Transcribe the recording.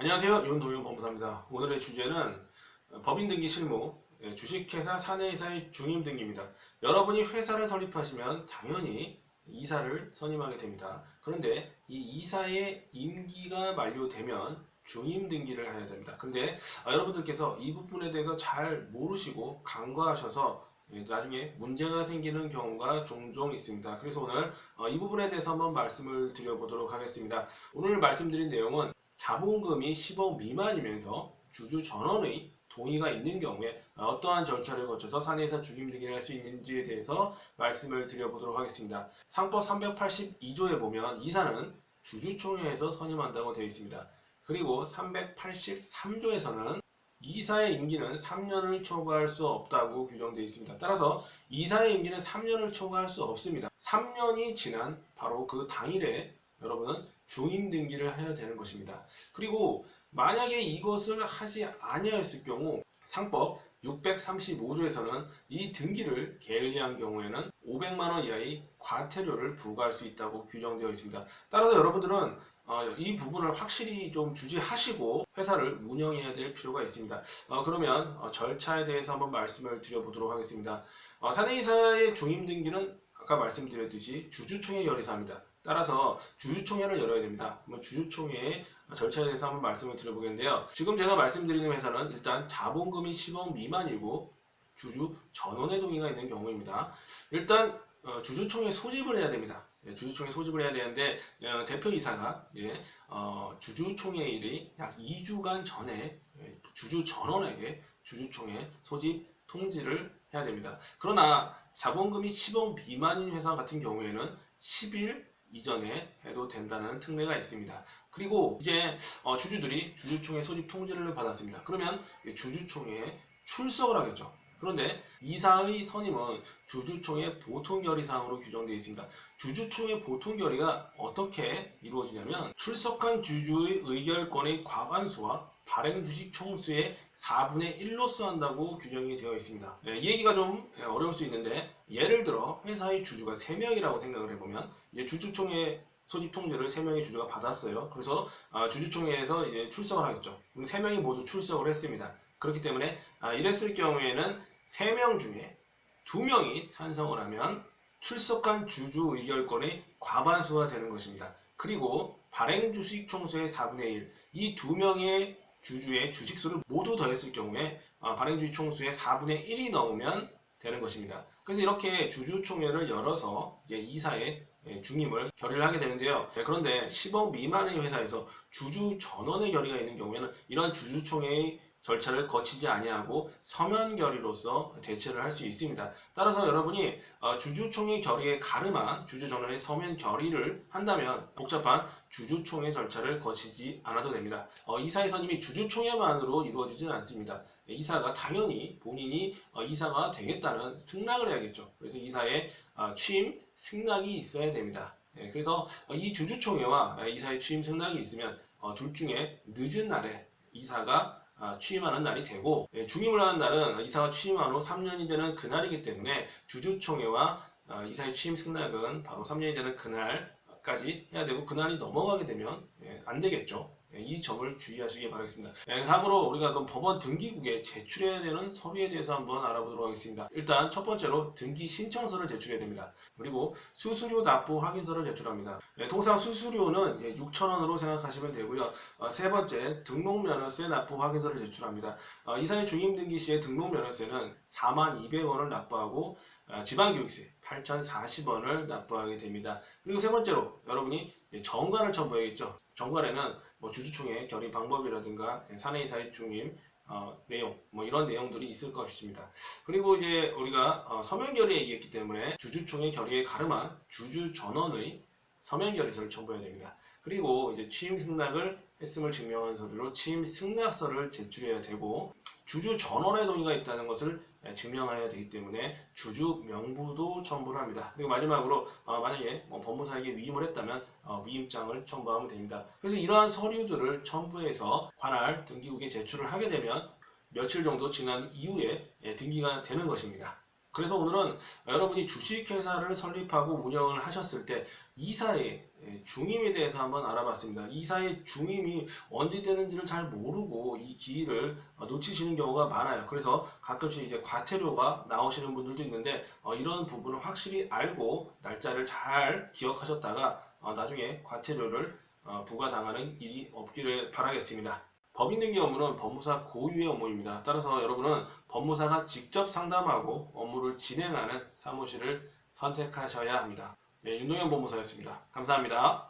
안녕하세요. 윤도윤 법무사입니다. 오늘의 주제는 법인등기 실무, 주식회사 사내이사의 중임등기입니다. 여러분이 회사를 설립하시면 당연히 이사를 선임하게 됩니다. 그런데 이 이사의 임기가 만료되면 중임등기를 해야 됩니다. 근데 여러분들께서 이 부분에 대해서 잘 모르시고 간과하셔서 나중에 문제가 생기는 경우가 종종 있습니다. 그래서 오늘 이 부분에 대해서 한번 말씀을 드려보도록 하겠습니다. 오늘 말씀드린 내용은 자본금이 10억 미만이면서 주주 전원의 동의가 있는 경우에 어떠한 절차를 거쳐서 사내이사 중임등기를 할 수 있는지에 대해서 말씀을 드려보도록 하겠습니다. 상법 382조에 보면 이사는 주주총회에서 선임한다고 되어 있습니다. 그리고 383조에서는 이사의 임기는 3년을 초과할 수 없다고 규정되어 있습니다. 따라서 이사의 임기는 3년을 초과할 수 없습니다. 3년이 지난 바로 그 당일에 여러분은 중임 등기를 해야 되는 것입니다. 그리고 만약에 이것을 하지 아니하였을 경우 상법 635조에서는 이 등기를 게을리한 경우에는 500만 원 이하의 과태료를 부과할 수 있다고 규정되어 있습니다. 따라서 여러분들은 이 부분을 확실히 좀 주지하시고 회사를 운영해야 될 필요가 있습니다. 그러면 절차에 대해서 한번 말씀을 드려보도록 하겠습니다. 사내이사의 중임 등기는 아까 말씀드렸듯이 주주총회 결의사입니다. 따라서 주주총회를 열어야 됩니다. 한번 주주총회의 절차에 대해서 한번 말씀을 드려보겠는데요. 지금 제가 말씀드리는 회사는 일단 자본금이 10억 미만이고 주주 전원의 동의가 있는 경우입니다. 일단 주주총회 소집을 해야 됩니다. 주주총회 소집을 해야 되는데 대표이사가 주주총회일이 약 2주간 전에 주주 전원에게 주주총회 소집 통지를 해야 됩니다. 그러나 자본금이 10억 미만인 회사 같은 경우에는 10일 이전에 해도 된다는 특례가 있습니다. 그리고 이제 주주들이 주주총회 소집 통지를 받았습니다. 그러면 주주총회에 출석을 하겠죠. 그런데 이사의 선임은 주주총회 보통결의사항으로 규정되어 있습니다. 주주총회 보통결의가 어떻게 이루어지냐면 출석한 주주의 의결권의 과반수와 발행주식 총수의 4분의 1로서 한다고 규정이 되어 있습니다. 이 얘기가 좀 어려울 수 있는데 예를 들어 회사의 주주가 3명이라고 생각을 해보면 이제 주주총회 소집 통지를 3명의 주주가 받았어요. 그래서 주주총회에서 이제 출석을 하겠죠. 그럼 3명이 모두 출석을 했습니다. 그렇기 때문에 이랬을 경우에는 3명 중에 2명이 찬성을 하면 출석한 주주 의결권의 과반수가 되는 것입니다. 그리고 발행 주식 총수의 4분의 1, 이 2명의 주주의 주식수를 모두 더했을 경우에 발행 주식 총수의 4분의 1이 넘으면 되는 것입니다. 그래서 이렇게 주주총회를 열어서 이제 이사의 중임을 결의를 하게 되는데요. 그런데 10억 미만의 회사에서 주주 전원의 결의가 있는 경우에는 이런 주주총회의 절차를 거치지 아니하고 서면 결의로서 대체를 할 수 있습니다. 따라서 여러분이 주주총회 결의에 가름한 주주전원의 서면 결의를 한다면 복잡한 주주총회 절차를 거치지 않아도 됩니다. 이사의 선임이 주주총회만으로 이루어지지는 않습니다. 이사가 당연히 본인이 이사가 되겠다는 승낙을 해야겠죠. 그래서 이사의 취임 승낙이 있어야 됩니다. 그래서 이 주주총회와 이사의 취임 승낙이 있으면 둘 중에 늦은 날에 이사가 취임하는 날이 되고 중임을 하는 날은 이사가 취임한 후 3년이 되는 그날이기 때문에 주주총회와 이사의 취임 승낙은 바로 3년이 되는 그날까지 해야 되고 그날이 넘어가게 되면 안 되겠죠. 이 점을 주의하시기 바라겠습니다. 다음으로 우리가 그럼 법원 등기국에 제출해야 되는 서류에 대해서 한번 알아보도록 하겠습니다. 일단 첫 번째로 등기 신청서를 제출해야 됩니다. 그리고 수수료 납부 확인서를 제출합니다. 통상 수수료는 6,000원으로 생각하시면 되고요. 세 번째 등록면허세 납부 확인서를 제출합니다. 이사의 중임등기 시에 등록면허세는 42,200원을 납부하고 지방교육세 8,040원을 납부하게 됩니다. 그리고 세 번째로 여러분이 정관을 첨부해야겠죠. 정관에는 주주총회 결의 방법이라든가 사내이사의 중임 내용 이런 내용들이 있을 것입니다. 그리고 이제 우리가 서면 결의에 얘기했기 때문에 주주총회 결의에 가름한 주주 전원의 서면 결의서를 첨부해야 됩니다. 그리고 이제 취임 승낙을 했음을 증명하는 서류로 취임 승낙서를 제출해야 되고 주주 전원의 동의가 있다는 것을 증명해야 되기 때문에 주주 명부도 첨부를 합니다. 그리고 마지막으로 만약에 법무사에게 위임을 했다면 위임장을 첨부하면 됩니다. 그래서 이러한 서류들을 첨부해서 관할 등기국에 제출을 하게 되면 며칠 정도 지난 이후에 등기가 되는 것입니다. 그래서 오늘은 여러분이 주식회사를 설립하고 운영을 하셨을 때 이사의 중임에 대해서 한번 알아봤습니다. 이사의 중임이 언제 되는지를 잘 모르고 이 기일을 놓치시는 경우가 많아요. 그래서 가끔씩 이제 과태료가 나오시는 분들도 있는데 이런 부분을 확실히 알고 날짜를 잘 기억하셨다가 나중에 과태료를 부과당하는 일이 없기를 바라겠습니다. 법인등기 업무는 법무사 고유의 업무입니다. 따라서 여러분은 법무사가 직접 상담하고 업무를 진행하는 사무실을 선택하셔야 합니다. 네, 윤동현 법무사였습니다. 감사합니다.